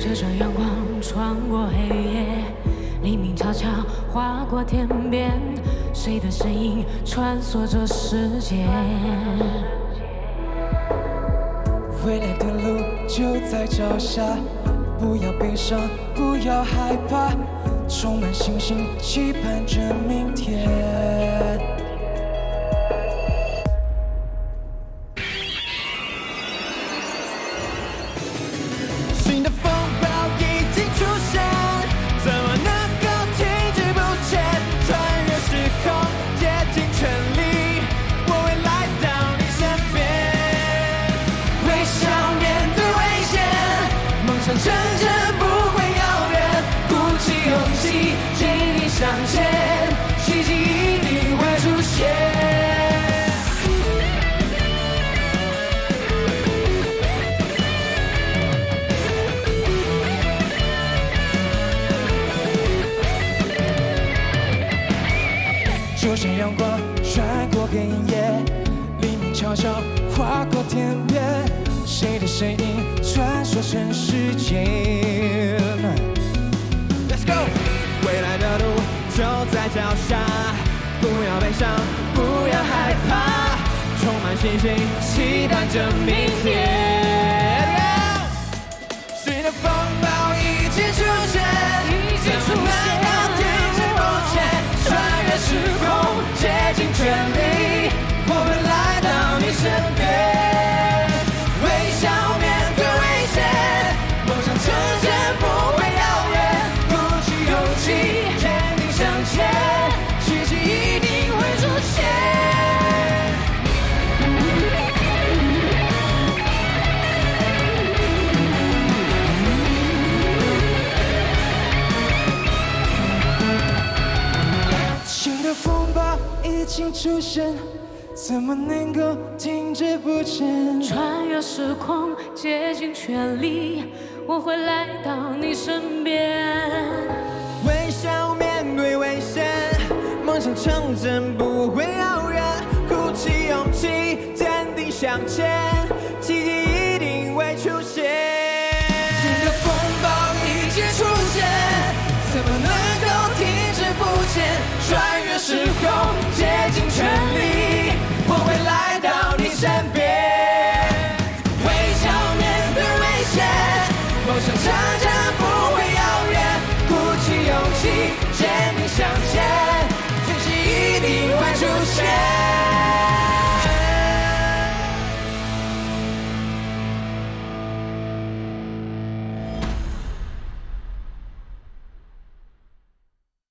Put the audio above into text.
就像阳光穿过黑夜，黎明悄悄划过天边，谁的身影穿梭着世界？未来的路就在脚下，不要悲伤，不要害怕，充满信心，期盼着明天。新的风暴已经出现，怎么能够停滞不前？穿越时空，竭尽全力，我会来到你身边。微笑面对危险，梦想成真不会遥远，鼓起勇气，尽力向前，奇迹一定会出现。就像阳光穿过黑夜，黎明悄悄划过天边，谁的身影穿梭成世界 ？Let's go， 未来的路就在脚下，不要悲伤，不要害怕，充满信心，期盼着明天。新的风暴已经出现，怎么能够停滞不前？穿越时空，竭尽全力，我会来到你身边。微笑面对危险，梦想成真不会遥远，鼓起勇气，坚定向前，奇迹一定会出现。新的风暴已经出现，怎么能够停滞不前？穿越时空，竭尽全力，我会来到你身边。微笑面对危险，梦想成真不会遥远，鼓起勇气，坚定向前，奇迹一定会出现。新的风暴已经出现，怎么能够停滞不前？穿越时空，